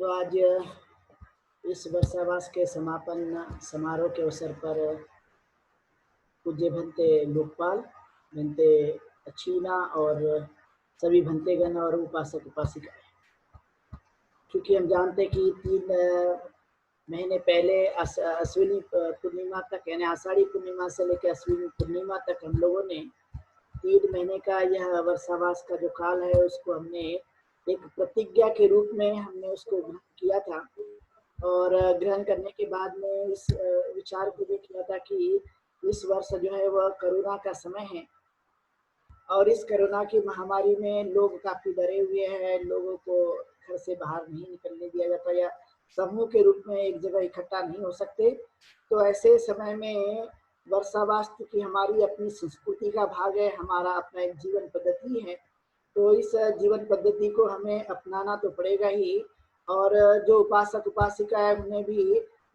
तो आज इस वर्षावास के समापन समारोह के अवसर पर पूज्य भंते लोकपाल, भंते अछीना और सभी भंतेगण और उपासक उपासिकाएं, क्योंकि हम जानते कि 3 महीने पहले अश्विनी पूर्णिमा तक, यानी आषाढ़ी पूर्णिमा से लेकर अश्विनी पूर्णिमा तक हम लोगों ने 3 महीने का यह वर्षावास का जो काल है उसको हमने एक प्रतिज्ञा के रूप में हमने उसको ग्रहण किया था। और ग्रहण करने के बाद में इस विचार को भी किया था कि इस वर्ष जो है वह कोरोना का समय है और इस कोरोना की महामारी में लोग काफ़ी डरे हुए हैं। लोगों को घर से बाहर नहीं निकलने दिया जाता या समूह के रूप में एक जगह इकट्ठा नहीं हो सकते। तो ऐसे समय में वर्षावास की हमारी अपनी संस्कृति का भाग है, हमारा अपना एक जीवन पद्धति है। तो इस जीवन पद्धति को हमें अपनाना तो पड़ेगा ही, और जो उपासक उपासिका है उन्हें भी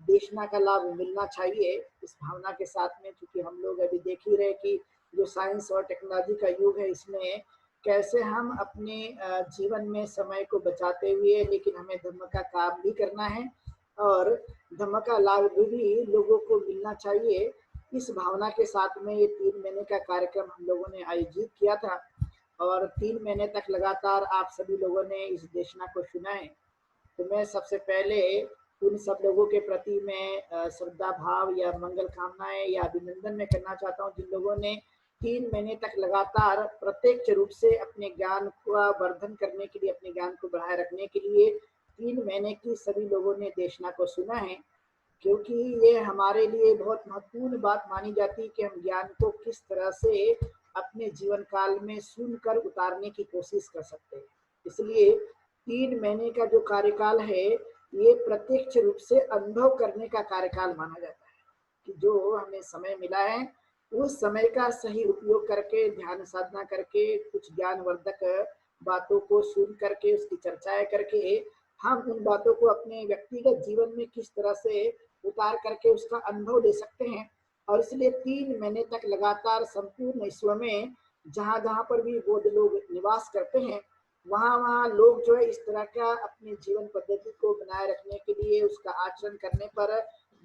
देशना का लाभ मिलना चाहिए इस भावना के साथ में, क्योंकि हम लोग अभी देख ही रहे कि जो साइंस और टेक्नोलॉजी का युग है इसमें कैसे हम अपने जीवन में समय को बचाते हुए, लेकिन हमें धर्म का काम भी करना है और धर्म का लाभ भी लोगों को मिलना चाहिए। इस भावना के साथ में ये 3 महीने का कार्यक्रम हम लोगों ने आयोजित किया था और 3 महीने तक लगातार आप सभी लोगों ने इस देशना को सुना है। तो मैं सबसे पहले उन सब लोगों के प्रति मैं श्रद्धा भाव या मंगल कामनाएं या अभिनंदन मैं करना चाहता हूं, जिन लोगों ने 3 महीने तक लगातार प्रत्यक्ष रूप से अपने ज्ञान का वर्धन करने के लिए, अपने ज्ञान को बढ़ाए रखने के लिए 3 महीने की सभी लोगों ने देशना को सुना है। क्योंकि ये हमारे लिए बहुत महत्वपूर्ण बात मानी जाती है कि हम ज्ञान को किस तरह से अपने जीवन काल में सुनकर उतारने की कोशिश कर सकते हैं। इसलिए 3 महीने का जो कार्यकाल है ये प्रत्यक्ष रूप से अनुभव करने का कार्यकाल माना जाता है कि जो हमें समय मिला है उस समय का सही उपयोग करके, ध्यान साधना करके, कुछ ज्ञानवर्धक बातों को सुन करके, उसकी चर्चाएं करके हम उन बातों को अपने व्यक्तिगत जीवन में किस तरह से उतार करके उसका अनुभव ले सकते हैं। और इसलिए 3 महीने तक लगातार संपूर्ण विश्व में जहाँ जहाँ पर भी बौद्ध लोग निवास करते हैं वहाँ वहाँ लोग जो है इस तरह का अपने जीवन पद्धति को बनाए रखने के लिए, उसका आचरण करने पर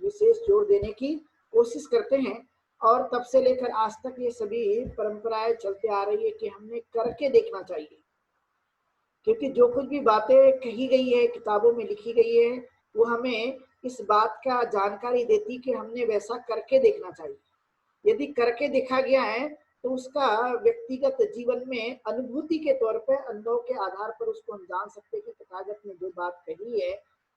विशेष जोर देने की कोशिश करते हैं। और तब से लेकर आज तक ये सभी परंपराएं चलते आ रही है कि हमने करके देखना चाहिए, क्योंकि जो कुछ भी बातें कही गई है, किताबों में लिखी गई है, वो हमें इस बात का जानकारी देती कि हमने वैसा करके देखना चाहिए। यदि करके देखा गया है तो उसका व्यक्तिगत जीवन में अनुभूति के तौर पर, अनुभव के आधार पर उसको हम जान सकते हैं कि तथागत ने जो बात कही है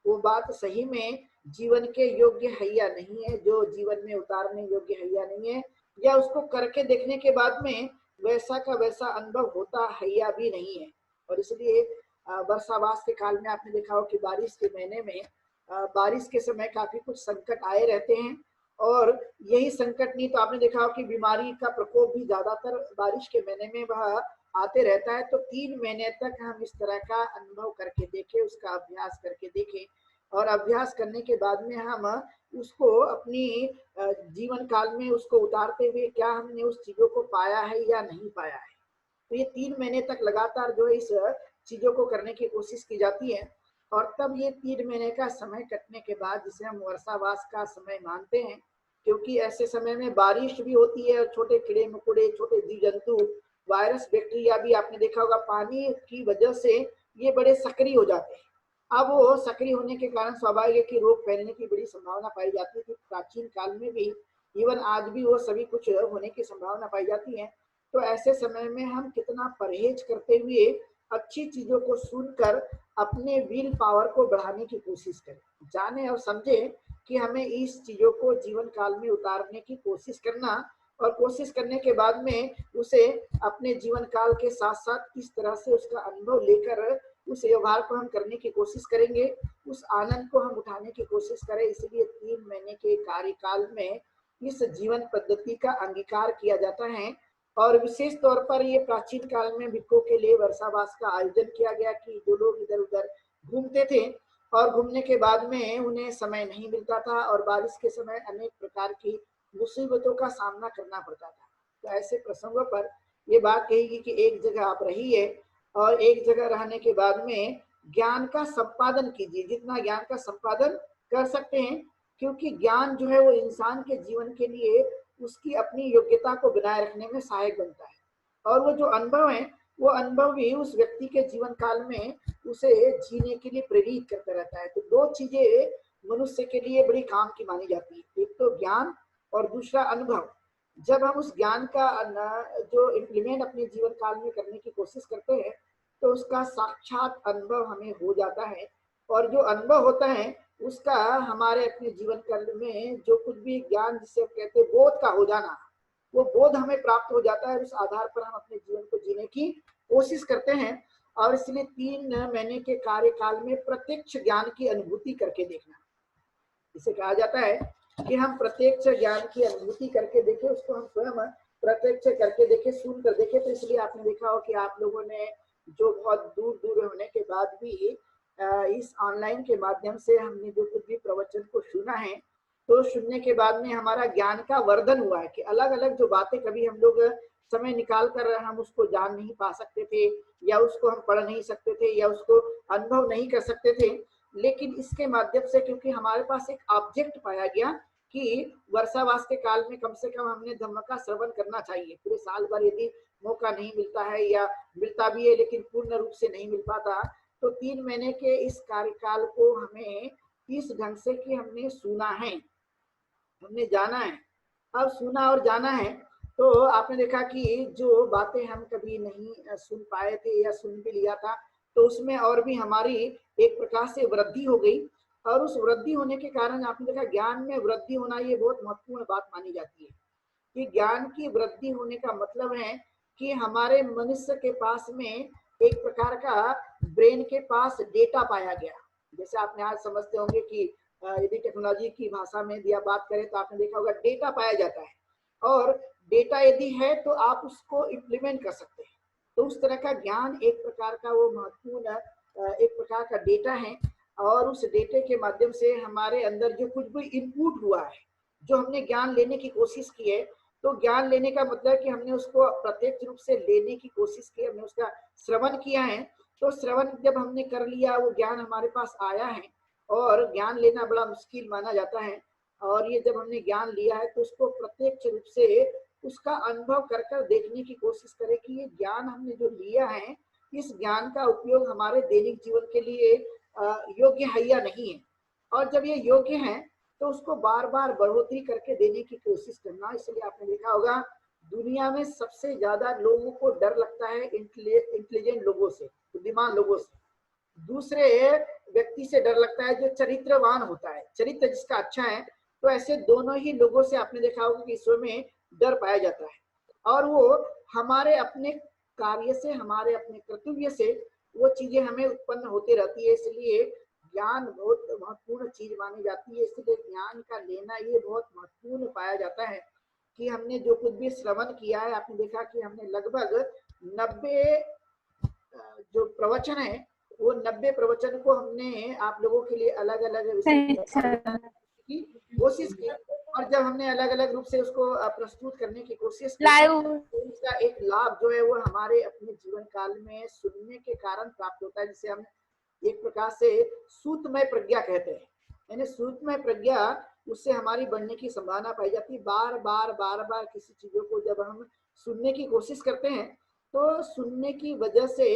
वो बात सही में जीवन के योग्य है या नहीं है, जो जीवन में उतारने योग्य है या नहीं है, या उसको करके देखने के बाद में वैसा का वैसा अनुभव होता है या भी नहीं है। और इसलिए वर्षावास के काल में आपने देखा हो कि बारिश के महीने में बारिश के समय काफी कुछ संकट आए रहते हैं, और यही संकट नहीं तो आपने देखा हो कि बीमारी का प्रकोप भी ज्यादातर बारिश के महीने में वह आते रहता है। तो 3 महीने तक हम इस तरह का अनुभव करके देखें, उसका अभ्यास करके देखें, और अभ्यास करने के बाद में हम उसको अपनी जीवन काल में उसको उतारते हुए क्या हमने उस चीजों को पाया है या नहीं पाया है। तो ये 3 महीने तक लगातार जो है इस चीजों को करने की कोशिश की जाती है। और तब ये 3 महीने का समय कटने के बाद, जिसे हम वर्षावास का समय मानते हैं, क्योंकि ऐसे समय में बारिश भी होती है और छोटे कीड़े मकोड़े, छोटे जीव जंतु, वायरस, बैक्टीरिया भी आपने देखा होगा पानी की वजह से ये बड़े सक्रिय हो जाते हैं। अब वो सक्रिय होने के कारण स्वाभाविक है कि रोग फैलने की बड़ी संभावना पाई जाती है। प्राचीन काल में भी, इवन आज भी वो सभी कुछ होने की संभावना पाई जाती है। तो ऐसे समय में हम कितना परहेज करते हुए अच्छी चीजों को सुनकर अपने विल पावर को बढ़ाने की कोशिश करें, जाने और समझे कि हमें इस चीजों को जीवन काल में उतारने की कोशिश करना, और कोशिश करने के बाद में उसे अपने जीवन काल के साथ साथ किस तरह से उसका अनुभव लेकर उस व्यवहार को हम करने की कोशिश करेंगे, उस आनंद को हम उठाने की कोशिश करें। इसलिए 3 महीने के कार्यकाल में इस जीवन पद्धति का अंगीकार किया जाता है। और विशेष तौर पर ये प्राचीन काल में भिक्षुओं के लिए वर्षावास का आयोजन किया गया कि जो लोग इधर उधर घूमते थे और घूमने के बाद में उन्हें समय नहीं मिलता था और बारिश के समय अनेक प्रकार की मुसीबतों का सामना करना पड़ता था। तो ऐसे प्रसंगों पर ये बात कहेगी कि एक जगह आप रहिए और एक जगह रहने के बाद में ज्ञान का संपादन कीजिए, जितना ज्ञान का संपादन कर सकते हैं, क्योंकि ज्ञान जो है वो इंसान के जीवन के लिए उसकी अपनी योग्यता को बनाए रखने में सहायक बनता है। और वो जो अनुभव है, वो अनुभव भी उस व्यक्ति के जीवन काल में उसे जीने के लिए प्रेरित करता रहता है। तो दो चीजें मनुष्य के लिए बड़ी काम की मानी जाती है, एक तो ज्ञान और दूसरा अनुभव। जब हम उस ज्ञान का जो इम्प्लीमेंट अपने जीवन काल में करने की कोशिश करते हैं, तो उसका साक्षात अनुभव हमें हो जाता है। और जो अनुभव होता है उसका हमारे अपने जीवन काल में जो कुछ भी ज्ञान जिसे हम कहते हैं बोध का हो जाना, वो बोध हमें प्राप्त हो जाता है। उस आधार पर हम अपने जीवन को जीने की कोशिश करते हैं। और इसलिए 3 महीने के कार्यकाल में प्रत्यक्ष ज्ञान की अनुभूति करके देखना, इसे कहा जाता है कि हम प्रत्यक्ष ज्ञान की अनुभूति करके देखें, उसको हम स्वयं प्रत्यक्ष करके देखें, सुन कर देखें। तो इसलिए आपने देखा हो कि आप लोगों ने जो बहुत दूर दूर होने के बाद भी इस ऑनलाइन के माध्यम से हमने जो कुछ भी प्रवचन को सुना है, तो सुनने के बाद में हमारा ज्ञान का वर्धन हुआ है कि अलग अलग जो बातें कभी हम लोग समय निकाल कर हम उसको जान नहीं पा सकते थे, या उसको हम पढ़ नहीं सकते थे, या उसको अनुभव नहीं कर सकते थे, लेकिन इसके माध्यम से क्योंकि हमारे पास एक ऑब्जेक्ट पाया गया कि वर्षावास के काल में कम से कम हमने धम्म का श्रवण करना चाहिए। पूरे साल भर यदि मौका नहीं मिलता है, या मिलता भी है लेकिन पूर्ण रूप से नहीं मिल पाता, तो 3 महीने के इस कार्यकाल को हमें इस ढंग से कि हमने सुना है, हमने जाना है। अब सुना और जाना है, तो आपने देखा कि जो बातें हम कभी नहीं सुन पाए थे या सुन भी लिया था, तो उसमें और भी हमारी एक प्रकार से वृद्धि हो गई। और उस वृद्धि होने के कारण आपने देखा ज्ञान में वृद्धि होना ये बहुत महत्वपूर्ण बात मानी जाती है कि ज्ञान की वृद्धि होने का मतलब है कि हमारे मनुष्य के पास में एक प्रकार का ब्रेन के पास डेटा पाया गया। जैसे आपने आज समझते होंगे कि यदि टेक्नोलॉजी की भाषा में दिया बात करें तो आपने देखा होगा डेटा पाया जाता है, और डेटा यदि है तो आप उसको इम्प्लीमेंट कर सकते हैं। तो उस तरह का ज्ञान एक प्रकार का वो महत्वपूर्ण एक प्रकार का डेटा है। और उस डेटे के माध्यम से हमारे अंदर जो कुछ भी इनपुट हुआ है, जो हमने ज्ञान लेने की कोशिश की है, तो ज्ञान लेने का मतलब कि हमने उसको प्रत्यक्ष रूप से लेने की कोशिश की, हमने उसका श्रवण किया है। तो श्रवण जब हमने कर लिया, वो ज्ञान हमारे पास आया है, और ज्ञान लेना बड़ा मुश्किल माना जाता है। और ये जब हमने ज्ञान लिया है तो उसको प्रत्यक्ष रूप से उसका अनुभव कर कर देखने की कोशिश करें कि ये ज्ञान हमने जो लिया है, इस ज्ञान का उपयोग हमारे दैनिक जीवन के लिए योग्य है या नहीं है। और जब ये योग्य है तो उसको बार बार बढ़ोतरी करके देने की कोशिश करना। इसलिए आपने देखा होगा दुनिया में सबसे ज्यादा लोगों को डर लगता है इंटेलिजेंट लोगों से, बुद्धिमान लोगों से। दूसरे व्यक्ति से डर लगता है जो चरित्रवान होता है, चरित्र जिसका अच्छा है। तो ऐसे दोनों ही लोगों से आपने देखा होगा कि ईश्वर में डर पाया जाता है। और वो हमारे अपने कार्य से, हमारे अपने कर्तव्य से वो चीजें हमें उत्पन्न होती रहती है। इसलिए ज्ञान बहुत महत्वपूर्ण चीज मानी जाती है। इसलिए ज्ञान का लेना ये बहुत महत्वपूर्ण पाया जाता है कि हमने जो कुछ भी श्रवण किया है, आपने देखा कि हमने लगभग 90 जो प्रवचन है, वो 90 प्रवचन को हमने आप लोगों के लिए अलग अलग विषय की कोशिश की। और जब हमने अलग अलग रूप से उसको प्रस्तुत करने की कोशिश की, तो उसका एक लाभ जो है वो हमारे अपने जीवन काल में सुनने के कारण प्राप्त होता है, जिसे हम एक प्रकार से सूत्रमय प्रज्ञा कहते हैं। यानी सूत्रमय प्रज्ञा, उससे हमारी बढ़ने की संभावना पाई जाती है। बार बार बार बार किसी चीजों को जब हम सुनने की कोशिश करते हैं, तो सुनने की वजह से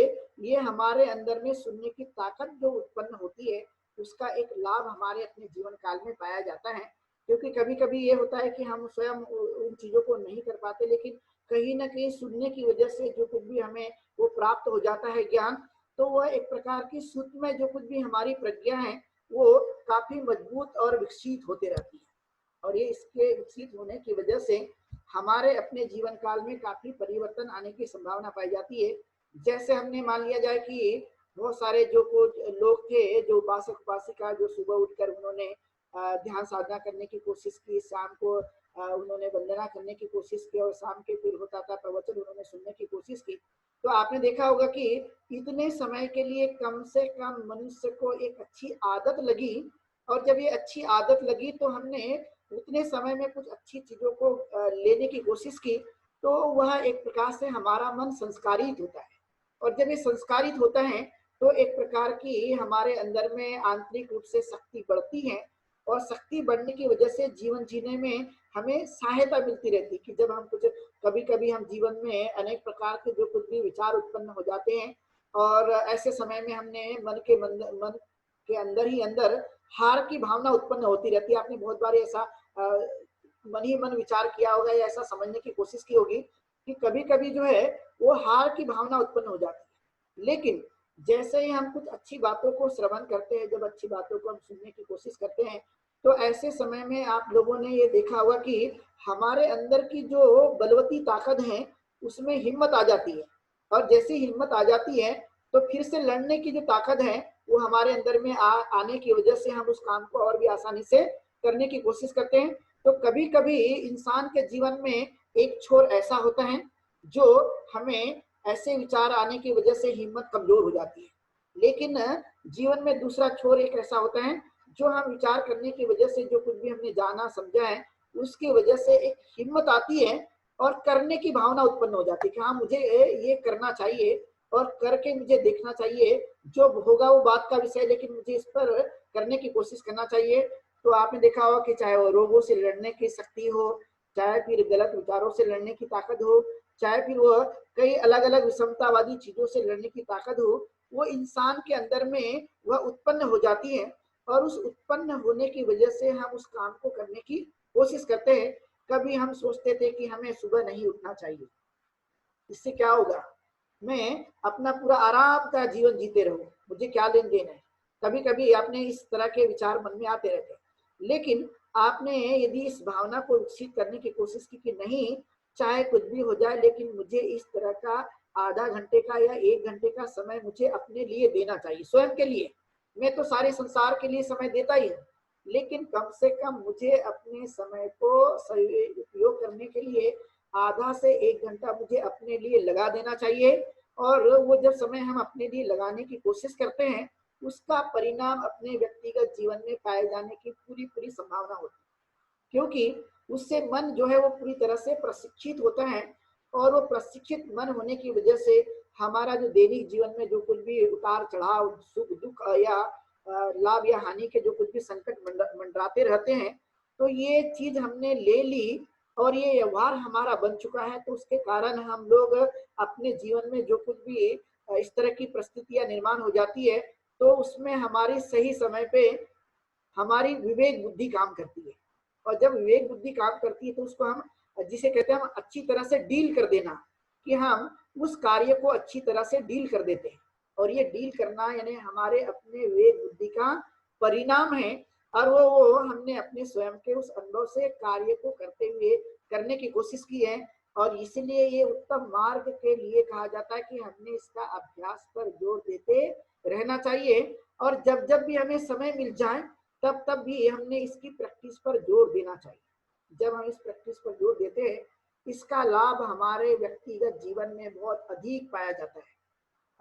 ये हमारे अंदर में सुनने की ताकत जो उत्पन्न होती है, उसका एक लाभ हमारे अपने जीवन काल में पाया जाता है। क्योंकि कभी कभी ये होता है कि हम स्वयं उन चीजों को नहीं कर पाते, लेकिन कहीं ना कहीं सुनने की वजह से जो कुछ भी हमें वो प्राप्त हो जाता है ज्ञान, तो वह एक प्रकार की सूत्र में जो कुछ भी हमारी प्रज्ञा है वो काफी मजबूत और विकसित होते रहती है। और ये इसके विकसित होने की वजह से हमारे अपने जीवन काल में काफी परिवर्तन आने की संभावना पाई जाती है। जैसे हमने मान लिया जाए कि बहुत सारे जो कुछ लोग थे, जो उपासक उपासिका, जो सुबह उठकर उन्होंने ध्यान साधना करने की कोशिश की, शाम को उन्होंने वंदना करने की कोशिश की, और शाम के फिर होता था प्रवचन उन्होंने सुनने की कोशिश की। तो आपने देखा होगा कि इतने समय के लिए कम से कम मनुष्य को एक अच्छी आदत लगी। और जब ये अच्छी आदत लगी तो हमने उतने समय में कुछ अच्छी चीजों को लेने की कोशिश की, तो वह एक प्रकार से हमारा मन संस्कारित होता है। और जब ये संस्कारित होता है तो एक प्रकार की हमारे अंदर में आंतरिक रूप से शक्ति बढ़ती है, और शक्ति बढ़ने की वजह से जीवन जीने में हमें सहायता मिलती रहती है। कि जब हम कुछ, कभी कभी हम जीवन में अनेक प्रकार के जो कुछ भी विचार उत्पन्न हो जाते हैं, और ऐसे समय में हमने मन के अंदर ही अंदर हार की भावना उत्पन्न होती रहती है। आपने बहुत बार ऐसा मन ही मन विचार किया होगा, या ऐसा समझने की कोशिश की होगी कि कभी कभी जो है वो हार की भावना उत्पन्न हो जाती है। लेकिन जैसे ही हम कुछ अच्छी बातों को श्रवण करते हैं, जब अच्छी बातों को हम सुनने की कोशिश करते हैं, तो ऐसे समय में आप लोगों ने ये देखा होगा कि हमारे अंदर की जो बलवती ताकत है उसमें हिम्मत आ जाती है। और जैसी हिम्मत आ जाती है तो फिर से लड़ने की जो ताकत है वो हमारे अंदर में आने की वजह से हम उस काम को और भी आसानी से करने की कोशिश करते हैं। तो कभी कभी इंसान के जीवन में एक छोर ऐसा होता है जो हमें ऐसे विचार आने की वजह से हिम्मत कमजोर हो जाती है। लेकिन जीवन में दूसरा छोर एक ऐसा होता है जो हम विचार करने की वजह से जो कुछ भी हमने जाना समझा है उसकी वजह से एक हिम्मत आती है, और करने की भावना उत्पन्न हो जाती है कि हाँ मुझे ये करना चाहिए और करके मुझे देखना चाहिए। जो होगा वो बात का विषय, लेकिन मुझे इस पर करने की कोशिश करना चाहिए। तो आपने देखा होगा कि चाहे वो रोगों से लड़ने की शक्ति हो, चाहे फिर गलत विचारों से लड़ने की ताकत हो, चाहे फिर वह कई अलग अलग विषमतावादी चीजों से लड़ने की ताकत हो, वो इंसान के अंदर में वह उत्पन्न हो जाती है। और उस उत्पन्न होने की वजह से हम उस काम को करने की कोशिश करते हैं। कभी हम सोचते थे कि हमें सुबह नहीं उठना चाहिए, इससे क्या होगा, मैं अपना पूरा आराम का जीवन जीते रहूं, मुझे क्या लेन देन है। कभी कभी आपने इस तरह के विचार मन में आते रहते हैं। लेकिन आपने यदि इस भावना को विकसित करने की कोशिश की कि नहीं, चाहे कुछ भी हो जाए लेकिन मुझे इस तरह का आधा घंटे का या 1 घंटे का समय मुझे अपने लिए देना चाहिए, स्वयं के लिए। मैं तो सारे संसार के लिए समय देता ही हूँ, लेकिन कम से कम मुझे अपने समय को सही उपयोग करने के लिए आधा से 1 घंटा मुझे अपने लिए लगा देना चाहिए। और वो जब समय हम अपने लिए लगाने की कोशिश करते हैं उसका परिणाम अपने व्यक्तिगत जीवन में पाए जाने की पूरी पूरी संभावना होती है। क्योंकि उससे मन जो है वो पूरी तरह से प्रशिक्षित होता है, और वो प्रशिक्षित मन होने की वजह से हमारा जो दैनिक जीवन में जो कुछ भी उतार चढ़ाव, सुख दुख या लाभ या हानि के जो कुछ भी संकट मंडराते रहते हैं, तो ये चीज हमने ले ली और ये व्यवहार हमारा बन चुका है। तो उसके कारण हम लोग अपने जीवन में जो कुछ भी इस तरह की परिस्थितियां निर्माण हो जाती है, तो उसमें हमारी सही समय पे हमारी विवेक बुद्धि काम करती है। और जब विवेक बुद्धि काम करती है तो उसको हम, जिसे कहते हैं हम अच्छी तरह से डील कर देना, कि हम उस कार्य को अच्छी तरह से डील कर देते हैं। और ये डील करना यानी हमारे अपने विवेक बुद्धि का परिणाम है। और वो हमने अपने स्वयं के उस अनुभव से कार्य को करते हुए करने की कोशिश की है। और इसलिए ये उत्तम मार्ग के लिए कहा जाता है कि हमने इसका अभ्यास पर जोर देते रहना चाहिए। और जब जब भी हमें समय मिल जाए तब तब भी हमने इसकी प्रैक्टिस पर जोर देना चाहिए। जब हम इस प्रैक्टिस पर जोर देते हैं इसका लाभ हमारे व्यक्तिगत जीवन में बहुत अधिक पाया जाता है,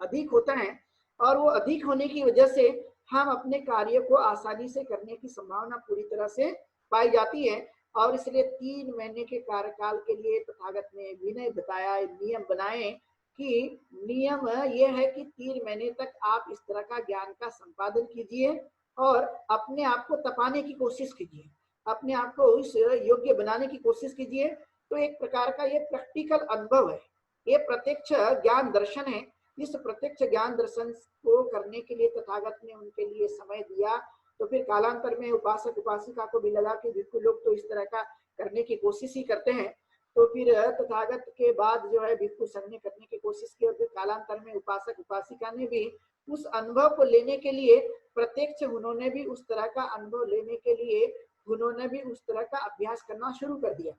अधिक होता है। और वो अधिक होने की वजह से हम अपने कार्य को आसानी से करने की संभावना पूरी तरह से पाई जाती है। और इसलिए 3 महीने के कार्यकाल के लिए तथागत ने विनय बताया, नियम बनाए कि नियम यह है कि 3 महीने तक आप इस तरह का ज्ञान का संपादन कीजिए और अपने आप को तपाने की कोशिश कीजिए, अपने आप को उस योग्य बनाने की कोशिश कीजिए। तो एक प्रकार का ये प्रैक्टिकल अनुभव है, ये प्रत्यक्ष ज्ञान दर्शन है। इस प्रत्यक्ष ज्ञान दर्शन को करने के लिए तथागत ने उनके लिए समय दिया। तो फिर कालांतर में उपासक उपासिका को भी लगा कि भिक्षु लोग तो इस तरह का करने की कोशिश ही करते हैं। तो फिर तथागत के बाद जो है भिक्षु संघ ने करने की कोशिश की, और फिर कालांतर में उपासक उपासिका ने भी उस अनुभव को लेने के लिए प्रत्यक्ष उन्होंने भी उस तरह का अनुभव लेने के लिए उन्होंने भी उस तरह का अभ्यास करना शुरू कर दिया।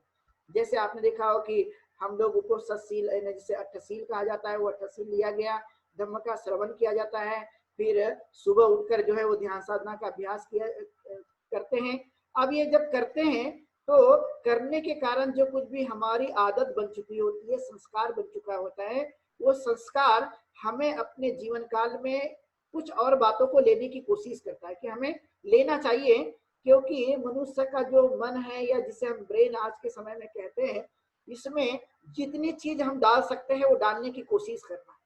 जैसे आपने देखा हो कि हम लोग उपोषशील जिसे अठशील कहा जाता है, वो अठशील लिया गया, धम्म का श्रवण किया जाता है, फिर सुबह उठकर जो है वो ध्यान साधना का अभ्यास किया करते हैं। अब ये जब करते हैं तो करने के कारण जो कुछ भी हमारी आदत बन चुकी होती है, संस्कार बन चुका होता है, वो संस्कार हमें अपने जीवन काल में कुछ और बातों को लेने की कोशिश करता है कि हमें लेना चाहिए। क्योंकि मनुष्य का जो मन है या जिसे हम ब्रेन आज के समय में कहते हैं, इसमें जितनी चीज हम डाल सकते हैं वो डालने की कोशिश करना है।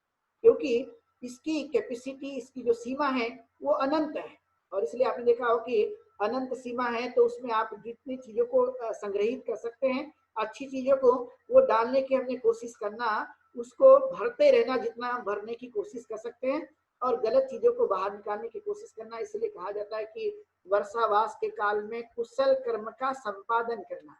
क्योंकि इसकी कैपेसिटी, इसकी जो सीमा है वो अनंत है। और इसलिए आपने देखा हो कि अनंत सीमा है तो उसमें आप जितनी चीजों को संग्रहित कर सकते हैं, अच्छी चीजों को वो डालने की हमने कोशिश करना, उसको भरते रहना जितना हम भरने की कोशिश कर सकते हैं, और गलत चीजों को बाहर निकालने की कोशिश करना। इसलिए कहा जाता है कि वर्षावास के काल में कुशल कर्म का संपादन करना,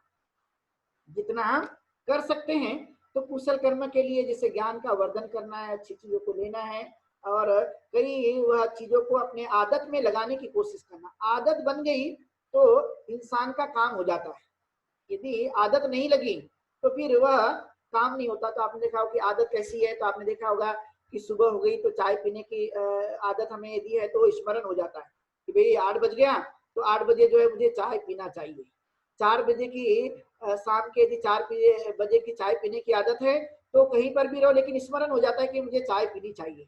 जितना हम कर सकते हैं। तो कुशल कर्म के लिए जैसे ज्ञान का वर्धन करना है, अच्छी चीजों को लेना है, और कई वह चीजों को अपने आदत में लगाने की कोशिश करना। आदत बन गई तो इंसान का काम हो जाता है, यदि आदत नहीं लगी तो फिर वह काम नहीं होता। तो आपने देखा होगा कि आदत कैसी है, तो आपने देखा होगा कि सुबह हो गई तो चाय पीने की आदत हमें यदि है तो स्मरण हो जाता है कि भाई 8 बज गया तो 8 बजे जो है मुझे चाय पीना चाहिए। 4 बजे की शाम के यदि 4 बजे की चाय पीने की आदत है तो कहीं पर भी रहो लेकिन स्मरण हो जाता है कि मुझे चाय पीनी चाहिए।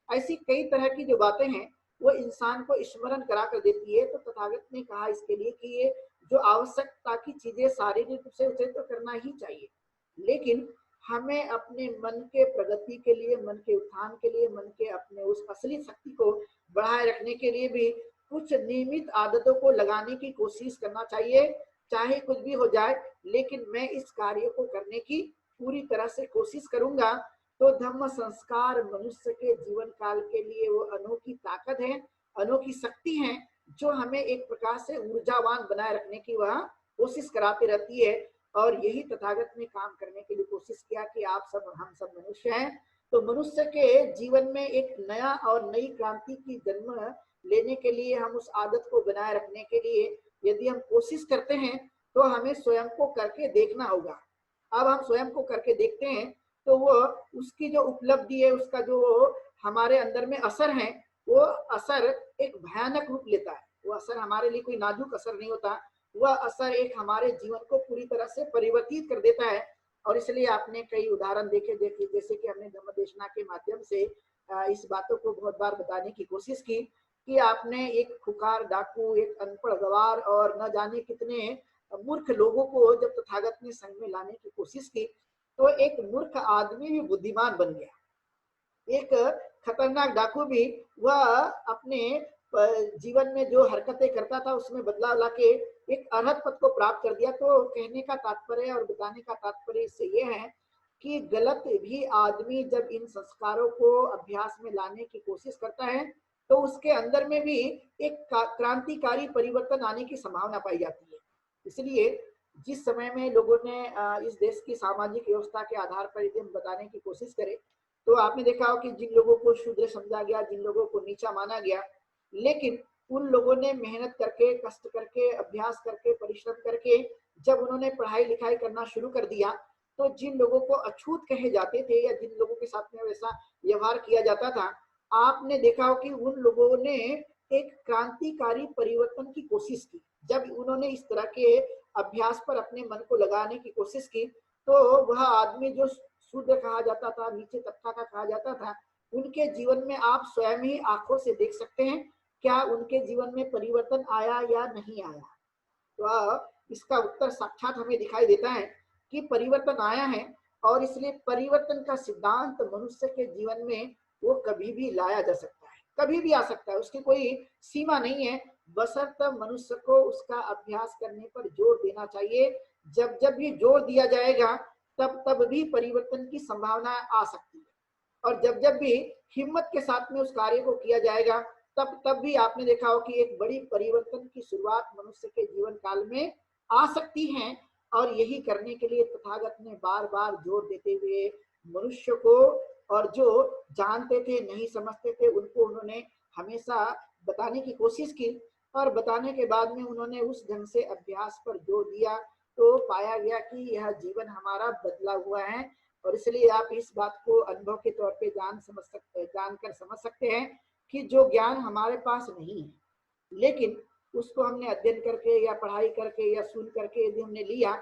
ऐसी कई तरह की जो बातें हैं वो इंसान को स्मरण करा कर देती है। तो तथागत ने कहा इसके लिए कि ये जो आवश्यकता की चीजें शारीरिक रूप से उसे तो करना ही चाहिए, लेकिन हमें अपने मन के प्रगति के लिए, मन के उत्थान के लिए, मन के अपने उस असली शक्ति को बढ़ाए रखने के लिए भी कुछ नियमित आदतों को लगाने की कोशिश करना चाहिए। चाहे कुछ भी हो जाए, लेकिन मैं इस कार्य को करने की पूरी तरह से कोशिश करूंगा। तो धम्म संस्कार मनुष्य के जीवन काल के लिए वो अनोखी ताकत है, अनोखी शक्ति है, जो हमें एक प्रकार से ऊर्जावान बनाए रखने की वह कोशिश कराती रहती है। और यही तथागत ने काम करने के लिए कोशिश किया कि आप सब, हम सब मनुष्य हैं, तो मनुष्य के जीवन में एक नया और नई क्रांति की जन्म लेने के लिए, हम उस आदत को बनाए रखने के लिए यदि हम कोशिश करते हैं तो हमें स्वयं को करके देखना होगा। अब हम स्वयं को करके देखते हैं तो वो उसकी जो उपलब्धि है, उसका जो हमारे अंदर में असर है, वो असर एक भयानक रूप लेता है। वो असर हमारे लिए कोई नाजुक असर नहीं होता, वह असर एक हमारे जीवन को पूरी तरह से परिवर्तित कर देता है। और इसलिए आपने कई उदाहरण देखे जैसे कि हमने धम्मदेशना के माध्यम से इस बातों को बहुत बार बताने की कोशिश की कि आपने एक खुकार डाकू, एक अनपढ़ गवार और न जाने कितने मूर्ख लोगों को जब तथागत ने संग में लाने की कोशिश की तो एक मूर्ख आदमी भी बुद्धिमान बन गया। एक खतरनाक डाकू भी वह अपने जीवन में जो हरकतें करता था उसमें बदलाव लाके एक अरहत पद को प्राप्त कर दिया। तो कहने का तात्पर्य और बताने का तात्पर्य इससे ये है कि गलत भी आदमी जब इन संस्कारों को अभ्यास में लाने की कोशिश करता है तो उसके अंदर में भी एक क्रांतिकारी परिवर्तन आने की संभावना पाई जाती है। इसलिए जिस समय में लोगों ने इस देश की सामाजिक व्यवस्था के आधार पर यदि हम बताने की कोशिश करें तो आपने देखा हो कि जिन लोगों को शूद्र समझा गया, जिन लोगों को नीचा माना गया, लेकिन उन लोगों ने मेहनत करके, कष्ट करके, अभ्यास करके, परिश्रम करके जब उन्होंने पढ़ाई लिखाई करना शुरू कर दिया तो जिन लोगों को अछूत कहे जाते थे या जिन लोगों के साथ में वैसा व्यवहार किया जाता था, आपने देखा हो कि उन लोगों ने एक क्रांतिकारी परिवर्तन की कोशिश की। जब उन्होंने इस तरह के अभ्यास पर अपने मन को लगाने की कोशिश की तो वह आदमी जो शूद्र कहा जाता था, नीचे तबका का कहा जाता था, उनके जीवन में आप स्वयं ही आंखों से देख सकते हैं क्या उनके जीवन में परिवर्तन आया या नहीं आया। तो इसका उत्तर साक्षात हमें दिखाई देता है कि परिवर्तन आया है। और इसलिए परिवर्तन का सिद्धांत मनुष्य के जीवन में वो कभी भी लाया जा सकता है, कभी भी आ सकता है, उसकी कोई सीमा नहीं है, बशर्ते मनुष्य को उसका अभ्यास करने पर जोर देना चाहिए। जब जब भी जोर दिया जाएगा तब तब भी परिवर्तन की संभावना आ सकती है, और जब जब भी हिम्मत के साथ में उस कार्य को किया जाएगा तब तब भी आपने देखा हो कि एक बड़ी परिवर्तन की शुरुआत मनुष्य के जीवन काल में आ सकती है। और यही करने के लिए तथागत ने बार बार जोर देते हुए मनुष्य को, और जो जानते थे नहीं समझते थे उनको उन्होंने हमेशा बताने की कोशिश की, और बताने के बाद में उन्होंने उस ढंग से अभ्यास पर जोर दिया तो पाया गया कि यह जीवन हमारा बदला हुआ है। और इसलिए आप इस बात को अनुभव के तौर पे जानकर समझ सकते हैं कि जो ज्ञान हमारे पास नहीं है लेकिन उसको हमने अध्ययन करके या पढ़ाई करके या सुन करके यदि हमने लिया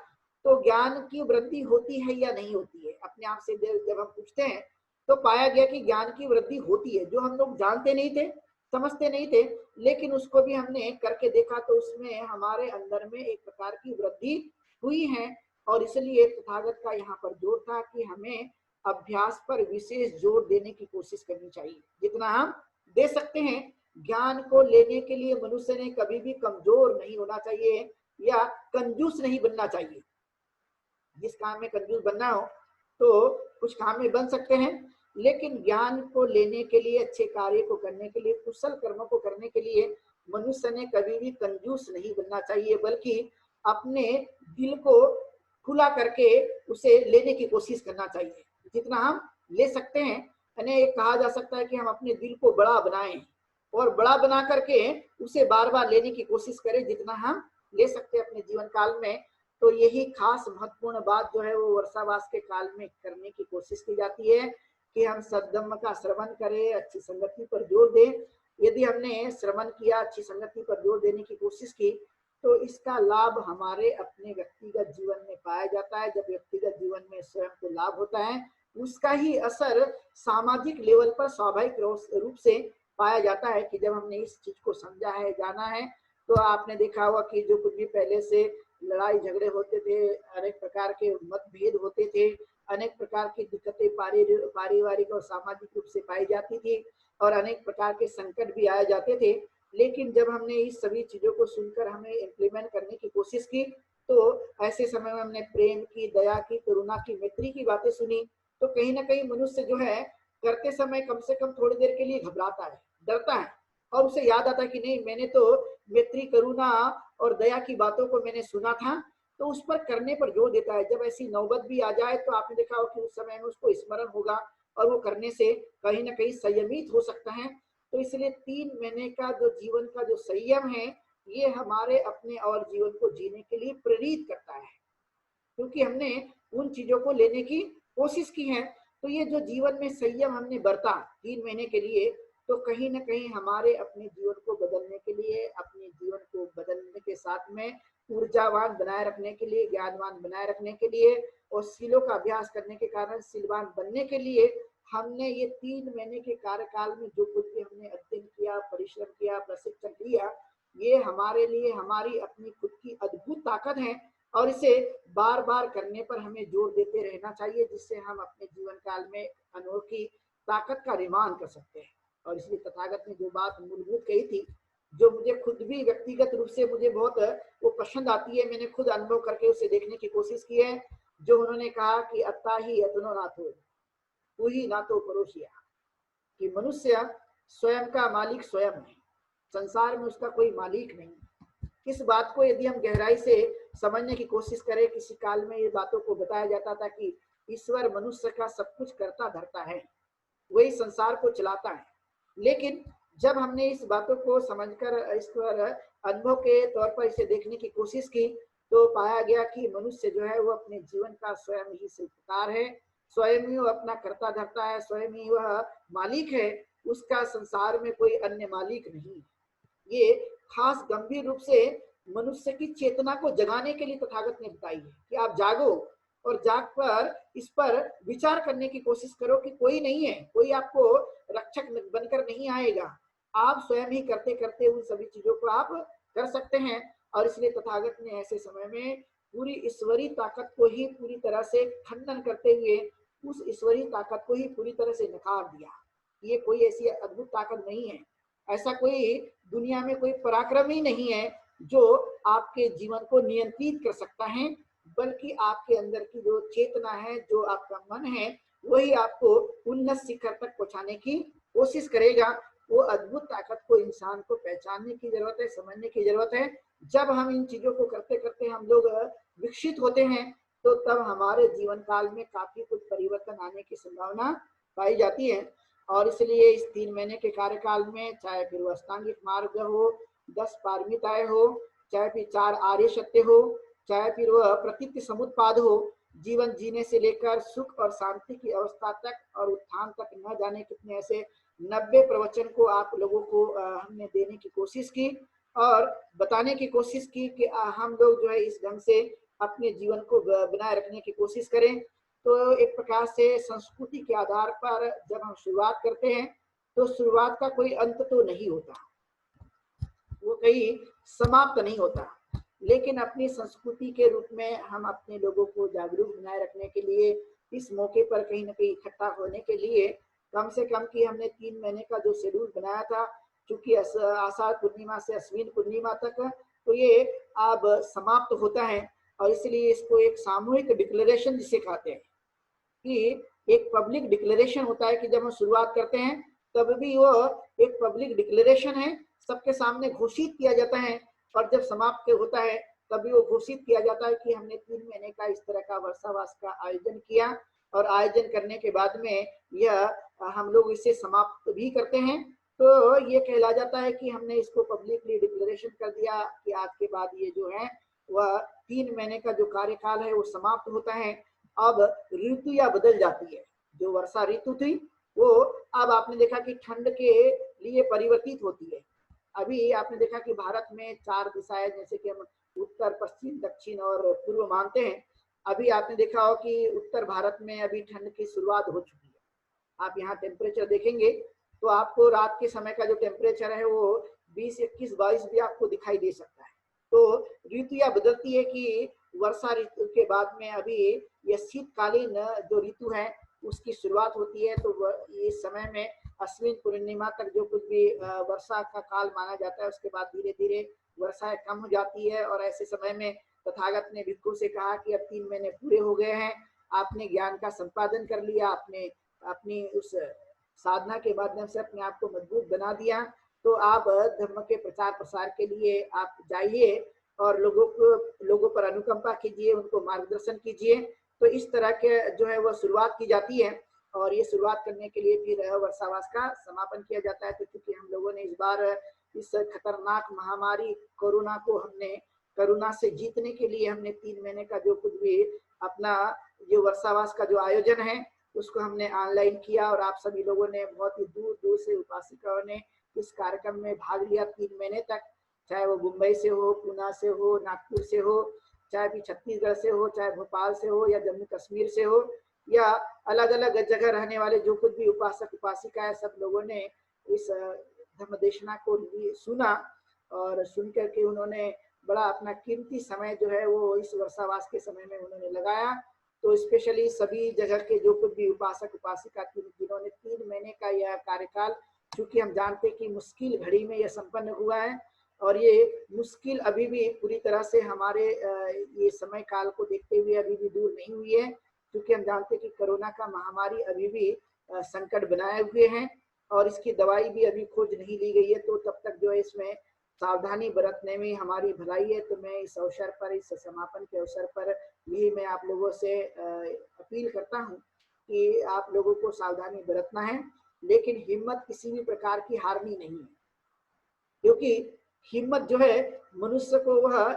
तो ज्ञान की वृद्धि होती है या नहीं होती है। अपने आप से जब हम पूछते हैं तो पाया गया कि ज्ञान की वृद्धि होती है। जो हम लोग जानते नहीं थे, समझते नहीं थे, लेकिन उसको भी हमने करके देखा तो उसमें हमारे अंदर में एक प्रकार की वृद्धि हुई है। और इसलिए तथागत का यहाँ पर जोर था कि हमें अभ्यास पर विशेष जोर देने की कोशिश करनी चाहिए, जितना हम दे सकते हैं। ज्ञान को लेने के लिए मनुष्य ने कभी भी कमजोर नहीं होना चाहिए या कंजूस नहीं बनना चाहिए। जिस काम में कंजूस बनना हो तो कुछ काम में बन सकते हैं, लेकिन ज्ञान को लेने के लिए, अच्छे कार्य को करने के लिए, कुशल कर्मों को करने के लिए मनुष्य ने कभी भी कंजूस नहीं बनना चाहिए, बल्कि अपने दिल को खुला करके उसे लेने की कोशिश करना चाहिए, जितना हम ले सकते हैं। यानी ये कहा जा सकता है कि हम अपने दिल को बड़ा बनाएं और बड़ा बना करके उसे बार बार लेने की कोशिश करें, जितना हम ले सकते हैं अपने जीवन काल में। तो यही खास महत्वपूर्ण बात जो है वो वर्षावास के काल में करने की कोशिश की जाती है कि हम सद्धम्म का श्रवण करें, अच्छी संगति पर जोर दें। यदि हमने श्रवण किया, अच्छी संगति पर जोर देने की कोशिश की, तो इसका लाभ हमारे अपने व्यक्तिगत जीवन में पाया जाता है। जब व्यक्तिगत जीवन में स्वयं को लाभ होता है, उसका ही असर सामाजिक लेवल पर स्वाभाविक रूप से पाया जाता है कि जब हमने इस चीज को समझा है, जाना है। तो आपने देखा होगा कि जो कुछ भी पहले से लड़ाई झगड़े होते थे, अनेक प्रकार के मतभेद होते थे, अनेक प्रकार की दिक्कतें पारिवारिक और सामाजिक रूप से पाई जाती थी, और अनेक प्रकार के संकट भी आए जाते थे। लेकिन जब हमने इस सभी चीजों को सुनकर हमें इम्प्लीमेंट करने की कोशिश की, तो ऐसे समय में हमने प्रेम की, दया की, करुणा की, मैत्री की बातें सुनी, तो कहीं ना कहीं मनुष्य जो है करते समय कम से कम थोड़ी देर के लिए घबराता है, डरता है, और उसे याद आता है कि नहीं, मैंने तो मैत्री, करुणा और दया की बातों को मैंने सुना था, तो उस पर करने पर जोर देता है। जब ऐसी नौबत भी आ जाए तो आपने देखा हो कि उस समय में उसको स्मरण होगा और वो करने से कहीं ना कहीं संयमित हो सकता है। तो इसलिए 3 महीने का जो जीवन का जो संयम है, ये हमारे अपने और जीवन को जीने के लिए प्रेरित करता है, क्योंकि हमने उन चीजों को लेने की कोशिश की है। तो ये जो जीवन में संयम हमने बरता 3 महीने के लिए, तो कहीं ना कहीं हमारे अपने जीवन को बदलने के लिए, अपने जीवन को बदलने के साथ में ऊर्जावान बनाए रखने के लिए, ज्ञानवान बनाए रखने के लिए, और शीलों का अभ्यास करने के कारण शीलवान बनने के लिए हमने ये 3 महीने के कार्यकाल में जो कुछ भी हमने अध्ययन किया, परिश्रम किया, प्रशिक्षण लिया, ये हमारे लिए हमारी अपनी खुद की अद्भुत ताकत है। और इसे बार बार करने पर हमें जोर देते रहना चाहिए, जिससे हम अपने जीवन काल में अनोखी ताकत का निर्माण कर सकते हैं। और इसलिए तथागत ने जो बात मूलभूत कही थी, जो मुझे खुद भी व्यक्तिगत रूप से मुझे बहुत वो पसंद आती है, मैंने खुद अनुभव करके उसे देखने की कोशिश की है, जो उन्होंने कहा कि अत्ता ही अतनो नाथो तू ही नाथो परोसिया, कि मनुष्य स्वयं का मालिक स्वयं है, संसार में उसका कोई मालिक नहीं। इस बात को यदि हम गहराई से समझने की कोशिश करें, किसी काल में ये बातों को बताया जाता था कि ईश्वर मनुष्य का सब कुछ करता धरता है, वही संसार को चलाता है। लेकिन जब हमने इस बातों को समझकर इस पर अनुभव के तौर पर इसे देखने की कोशिश की, तो पाया गया कि मनुष्य जो है वो अपने जीवन का स्वयं ही शिल्पकार है, स्वयं ही वो अपना करता धरता है, स्वयं ही वह मालिक है, उसका संसार में कोई अन्य मालिक नहीं। ये खास गंभीर रूप से मनुष्य की चेतना को जगाने के लिए तथागत ने बताई है कि आप जागो और जाग कर इस पर विचार करने की कोशिश करो कि कोई नहीं है, कोई आपको रक्षक बनकर नहीं आएगा, आप स्वयं ही करते करते उन सभी चीजों को आप कर सकते हैं। और इसलिए तथागत ने ऐसे समय में पूरी ईश्वरी ताकत को ही पूरी तरह से खंडन करते हुए उस ईश्वरी ताकत को ही पूरी तरह से नकार दिया। ये कोई ऐसी अद्भुत ताकत नहीं है, ऐसा कोई दुनिया में कोई पराक्रम ही नहीं है जो आपके जीवन को नियंत्रित कर सकता है, बल्कि आपके अंदर की जो चेतना है, जो आपका मन है, वही आपको उन्नत शिखर तक पहुंचाने की कोशिश करेगा। वो अद्भुत ताकत को इंसान को पहचानने की जरूरत है, समझने की जरूरत है। जब हम इन चीजों को करते करते हम लोग विकसित होते हैं, तो तब हमारे जीवन काल में काफी कुछ परिवर्तन आने की संभावना पाई जाती है। और इसलिए इस 3 महीने के कार्यकाल में, चाहे फिर वो अष्टांगिक मार्ग हो, 10 पारमिताएं हो, चाहे फिर 4 आर्य सत्य हो, चाहे फिर वह प्रतीति समुत्पाद हो, जीवन जीने से लेकर सुख और शांति की अवस्था तक और उत्थान तक न जाने कितने ऐसे 90 प्रवचन को आप लोगों को हमने देने की कोशिश की और बताने की कोशिश की कि हम लोग जो है इस ढंग से अपने जीवन को बनाए रखने की कोशिश करें। तो एक प्रकार से संस्कृति के आधार पर जब हम शुरुआत करते हैं, तो शुरुआत का कोई अंत तो नहीं होता, वो कहीं समाप्त नहीं होता, लेकिन अपनी संस्कृति के रूप में हम अपने लोगों को जागरूक बनाए रखने के लिए इस मौके पर कहीं न कहीं इकट्ठा होने के लिए कम से कम कि हमने 3 महीने का जो शेड्यूल बनाया था, चूँकि आषाढ़ पूर्णिमा से अश्विन पूर्णिमा तक, तो ये अब समाप्त होता है और इसलिए इसको एक सामूहिक डिक्लेरेशन जिसे कहते हैं कि एक पब्लिक डिक्लेरेशन होता है कि जब हम शुरुआत करते हैं तब भी वो एक पब्लिक डिक्लेरेशन है, सबके सामने घोषित किया जाता है और जब समाप्त होता है तब भी वो घोषित किया जाता है कि हमने 3 महीने का इस तरह का वर्षावास का आयोजन किया और आयोजन करने के बाद में यह हम लोग इसे समाप्त भी करते हैं। तो ये कहला जाता है कि हमने इसको पब्लिकली डिक्लेरेशन कर दिया कि आज के बाद ये जो है वह 3 महीने का जो कार्यकाल है वो समाप्त होता है। अब ऋतुयाँ बदल जाती है, जो वर्षा ऋतु थी वो अब आपने देखा कि ठंड के लिए परिवर्तित होती है। अभी आपने देखा कि भारत में 4 दिशाएं, जैसे कि हम उत्तर, पश्चिम, दक्षिण और पूर्व मानते हैं। अभी आपने देखा हो कि उत्तर भारत में अभी ठंड की शुरुआत हो चुकी है। आप यहाँ टेम्परेचर देखेंगे तो आपको रात के समय का जो टेम्परेचर है वो 20, 21, 22 भी आपको दिखाई दे सकता है। तो ऋतुयाँ बदलती है कि वर्षा ऋतु के बाद में अभी ये शीतकालीन जो ऋतु है उसकी शुरुआत होती है। तो इस समय में अश्विन पूर्णिमा तक जो कुछ भी वर्षा का काल माना जाता है, उसके बाद धीरे धीरे वर्षाएं कम हो जाती है और ऐसे समय में तथागत ने भिक्षु से कहा कि अब 3 महीने पूरे हो गए हैं, आपने ज्ञान का संपादन कर लिया, आपने अपनी उस साधना के माध्यम से अपने आप को मजबूत बना दिया, तो आप धर्म के प्रचार प्रसार के लिए आप जाइए और लोगों पर अनुकंपा कीजिए, उनको मार्गदर्शन कीजिए। तो इस तरह के जो है वह शुरुआत की जाती है और ये शुरुआत करने के लिए फिर वर्षावास का समापन किया जाता है। तो क्योंकि हम लोगों ने इस बार इस खतरनाक महामारी कोरोना को हमने करुणा से जीतने के लिए हमने 3 महीने का जो कुछ भी अपना जो वर्षावास का जो आयोजन है उसको हमने ऑनलाइन किया और आप सभी लोगों ने बहुत ही दूर दूर से उपासिकाओं ने इस कार्यक्रम में भाग लिया 3 महीने तक, चाहे वो मुंबई से हो, पूना से हो, नागपुर से हो, चाहे भी छत्तीसगढ़ से हो, चाहे भोपाल से हो या जम्मू कश्मीर से हो या अलग अलग जगह रहने वाले जो कुछ भी उपासक उपासिका है, सब लोगों ने इस धर्म देशना को सुना और सुन करके उन्होंने बड़ा अपना कीमती समय जो है वो इस वर्षावास के समय में उन्होंने लगाया। तो स्पेशली सभी जगह के जो कुछ भी उपासक उपासिका थी जिन्होंने 3 महीने का यह कार्यकाल, चूंकि हम जानते हैं कि मुश्किल घड़ी में यह संपन्न हुआ है और ये मुश्किल अभी भी पूरी तरह से हमारे ये समय काल को देखते हुए अभी भी दूर नहीं हुई है, क्योंकि हम जानते हैं कि कोरोना का महामारी अभी भी संकट बनाए हुए हैं और इसकी दवाई भी अभी खोज नहीं ली गई है। तो तब तक जो है इसमें सावधानी बरतने में हमारी भलाई है। तो मैं इस अवसर पर, इस समापन के अवसर पर यही मैं आप लोगों से अपील करता हूँ कि आप लोगों को सावधानी बरतना है, लेकिन हिम्मत किसी भी प्रकार की हारनी नहीं है, क्योंकि हिम्मत जो है मनुष्य को वह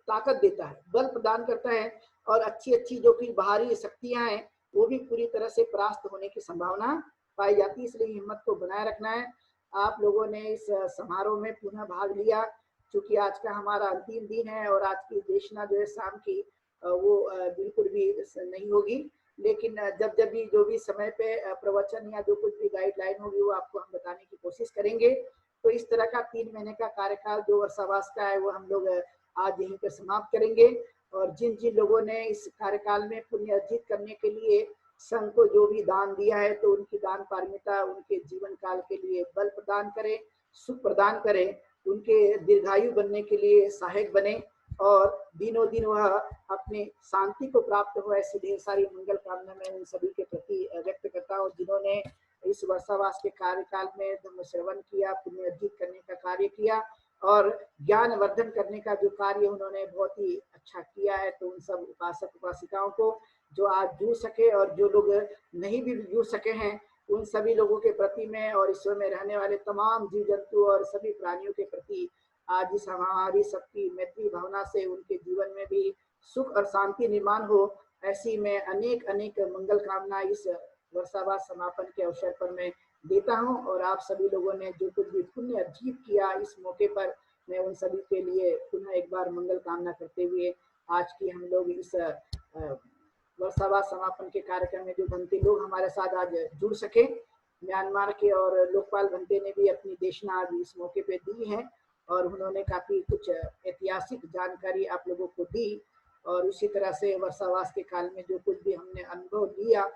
ताकत देता है, बल प्रदान करता है और अच्छी अच्छी जो कि बाहरी शक्तियां हैं वो भी पूरी तरह से परास्त होने की संभावना पाई जाती है। इसलिए हिम्मत को बनाए रखना है। आप लोगों ने इस समारोह में पुनः भाग लिया, क्योंकि आज का हमारा अंतिम दिन है और आज की देशना जो है शाम की वो बिल्कुल भी नहीं होगी, लेकिन जब जब भी जो भी समय पे प्रवचन या जो कुछ भी गाइडलाइन होगी वो आपको हम बताने की कोशिश करेंगे। तो इस तरह का 3 महीने का कार्यकाल जो वर्षावास का है वो हम लोग आज यहीं पर समाप्त करेंगे और जिन जिन लोगों ने इस कार्यकाल में पुण्य अर्जित करने के लिए संघ को जो भी दान दिया है तो उनकी दान पारमिता उनके जीवन काल के लिए बल प्रदान करे, सुख प्रदान करे, उनके दीर्घायु बनने के लिए सहायक बने और दिनों दिन वह अपने शांति को प्राप्त हो, ऐसी ढेर सारी मंगल कामना मैं उन सभी के प्रति व्यक्त करता हूँ जिन्होंने इस वर्षावास के कार्यकाल में धर्म श्रवण किया, पुण्य अर्जित करने का कार्य किया और ज्ञान वर्धन करने का जो कार्य उन्होंने बहुत ही अच्छा किया है। तो उन सब उपासक उपासिकाओं को जो आज जुड़ सके और जो लोग नहीं भी जुड़ सके हैं उन सभी लोगों के प्रति में और ईश्वर में रहने वाले तमाम जीव जंतु और सभी प्राणियों के प्रति आज इस हमारी सबकी मैत्री भावना से उनके जीवन में भी सुख और शांति निर्माण हो, ऐसी मैं अनेक अनेक मंगल कामना इस वर्षावास समापन के अवसर पर मैं देता हूं। और आप सभी लोगों ने जो कुछ भी पुण्य अर्जित किया इस मौके पर मैं उन सभी के लिए पुनः एक बार मंगल कामना करते हुए आज की हम लोग इस वर्षावास समापन के कार्यक्रम में जो भंते लोग हमारे साथ आज जुड़ सके, म्यांमार के और लोकपाल भंते ने भी अपनी देशना आज इस मौके पे दी है और उन्होंने काफी कुछ ऐतिहासिक जानकारी आप लोगों को दी और उसी तरह से वर्षावास के काल में जो कुछ भी हमने अनुभव लिया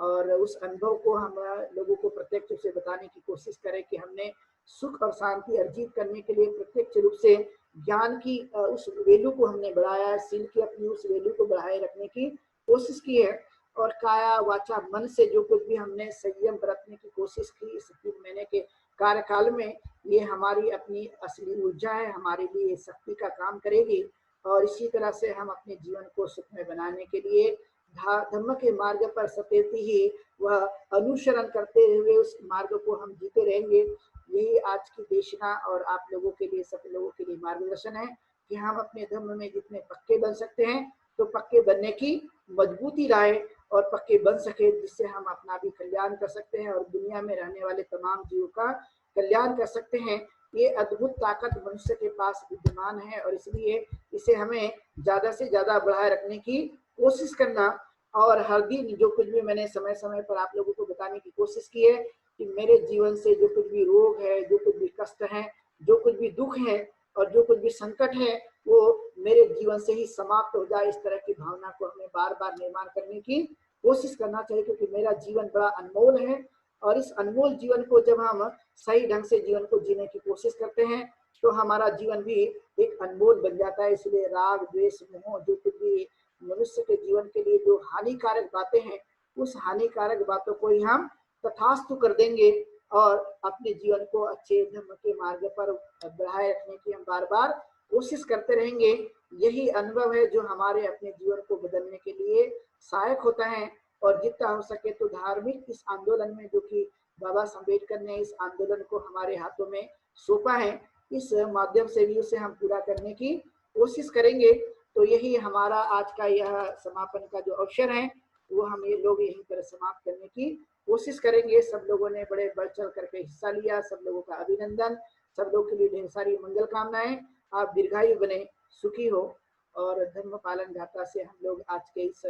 और उस अनुभव को हम लोगों को प्रत्यक्ष रूप से बताने की कोशिश करें कि हमने सुख और शांति अर्जित करने के लिए प्रत्यक्ष रूप से ज्ञान की उस वैल्यू को हमने बढ़ाया, सील की अपनी उस वैल्यू को बढ़ाए रखने की कोशिश की है। और काया वाचा मन से जो कुछ भी हमने संयम बरतने की कोशिश की इस 3 महीने के कार्यकाल में, ये हमारी अपनी असली ऊर्जा है, हमारे लिए शक्ति का काम करेगी। और इसी तरह से हम अपने जीवन को सुखमय बनाने के लिए धर्म के मार्ग पर सतत ही वह अनुसरण करते हुए उस मार्ग को हम जीते रहेंगे। यही आज की देशना और आप लोगों के लिए, सब लोगों के लिए मार्गदर्शन है कि हम अपने धर्म में जितने पक्के बन सकते हैं तो पक्के बनने की मजबूती लाए और पक्के बन सके, जिससे हम अपना भी कल्याण कर सकते हैं और दुनिया में रहने वाले तमाम जीवों का कल्याण कर सकते हैं। ये अद्भुत ताकत मनुष्य के पास विद्यमान है और इसलिए इसे हमें ज्यादा से ज्यादा बढ़ाए रखने की कोशिश करना। और हर दिन जो कुछ भी मैंने समय समय पर आप लोगों को बताने की कोशिश की है कि मेरे जीवन से जो कुछ भी रोग है, जो कुछ भी कष्ट है, जो कुछ भी दुख है और जो कुछ भी संकट है, वो मेरे जीवन से ही समाप्त हो जाए, इस तरह की भावना को हमें बार बार निर्माण करने की कोशिश करना चाहिए, क्योंकि मेरा जीवन बड़ा अनमोल है। और इस अनमोल जीवन को जब हम सही ढंग से जीवन को जीने की कोशिश करते हैं तो हमारा जीवन भी एक अनमोल बन जाता है। इसलिए राग द्वेष मोह जो कुछ भी मनुष्य के जीवन के लिए जो हानिकारक बातें हैं, उस हानिकारक बातों को ही हम तथास्तु कर देंगे और अपने जीवन को अच्छे धर्म के मार्ग पर बढ़ाए रखने की हम बार बार कोशिश करते रहेंगे। यही अनुभव है जो हमारे अपने जीवन को बदलने के लिए सहायक होता है। और जितना हो सके तो धार्मिक इस आंदोलन में, जो कि बाबा अम्बेडकर ने इस आंदोलन को हमारे हाथों में सौंपा है, इस माध्यम से भी उसे हम पूरा करने की कोशिश करेंगे। तो यही हमारा आज का यह समापन का जो अवसर है वो हम ये लोग यहीं पर समाप्त करने की कोशिश करेंगे। सब लोगों ने बड़े बढ़ चढ़ करके हिस्सा लिया, सब लोगों का अभिनंदन, सब लोग के लिए ढेर सारी मंगल कामनाएं। आप दीर्घायु बने, सुखी हो। और धर्म पालन गाथा से हम लोग आज के इस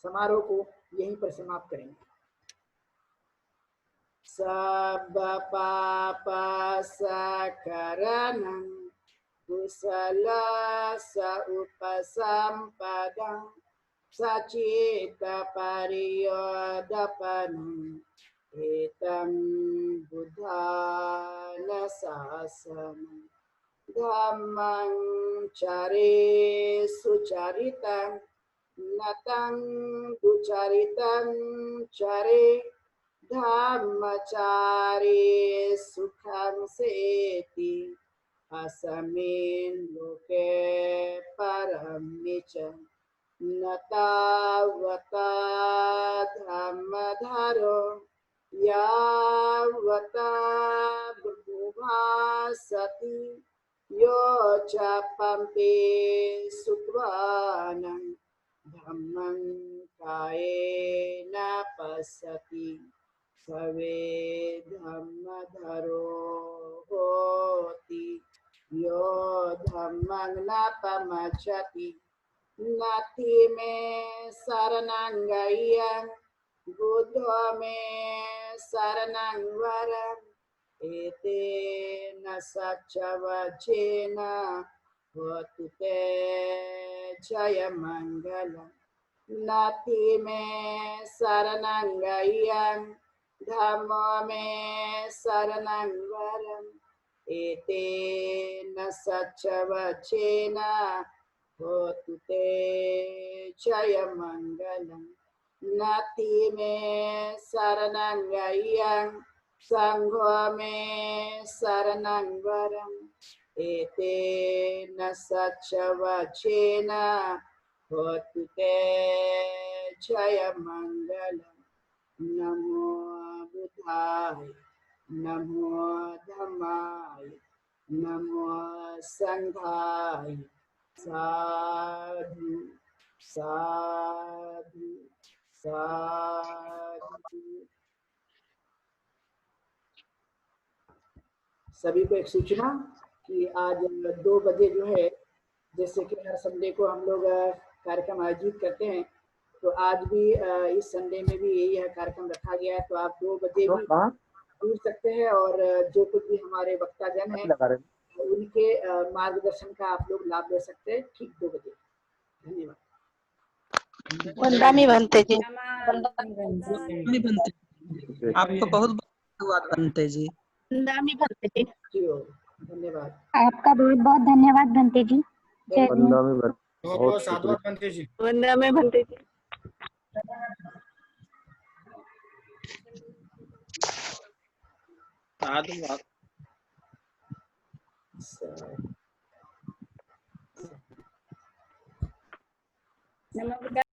समारोह को यहीं पर समाप्त करेंगे। सब पाप सकरणं कुशल उपसंपदं सचेत परियोदपनम् एतं बुद्धानुशासनम् धम्मं चरे सुचरितं नतं दुचरितं चरे धम्मचारे सुखं सेति अस्मिन् लोके परं च न तावता धम्मधरो यावता बुभासति यो च पम्पे सुत्वानं धम्मं कायेन पश्यति सवे धम्मधरो होति यो धम्मं न पमच्छति नाति में शरणं गय्यं बुद्धो में शरणं वरम् एतेन सच्चवचेन होतु ते जयमङ्गलम् नाति में शरणं गय्यं धम्मो में शरणं वरम् एतेन सच्चवचेन होतु ते जयमङ्गलम् नाति में शरणं गय्यं संघो में शरणं वरम् एतेन सच्चवचेन होतु ते जयमङ्गलम् नमो बुद्धाय नमो धम्माय नमो संघाय साधु साधु साधु। सभी को एक सूचना कि आज 2 बजे जो है, जैसे कि हर संडे को हम लोग कार्यक्रम आयोजित करते हैं, तो आज भी इस संडे में भी यही कार्यक्रम रखा गया है। तो आप 2 बजे भी जुड़ सकते हैं और जो कुछ भी हमारे वक्ताजन हैं उनके मार्गदर्शन का आप लोग लाभ ले सकते हैं ठीक 2 बजे। धन्यवाद। वंदामी भंते जी। वंदामी भंते। आपको बहुत बहुत धन्यवाद भंते जी। वंदामी भंते जी। जी हो, धन्यवाद। आपका बहुत बहुत धन्यवाद भंते जी। जय भीम। बहुत बहुत साधुवाद बनते जी। वंदामी भंते जी। साधुवाद। स- नमस्कार।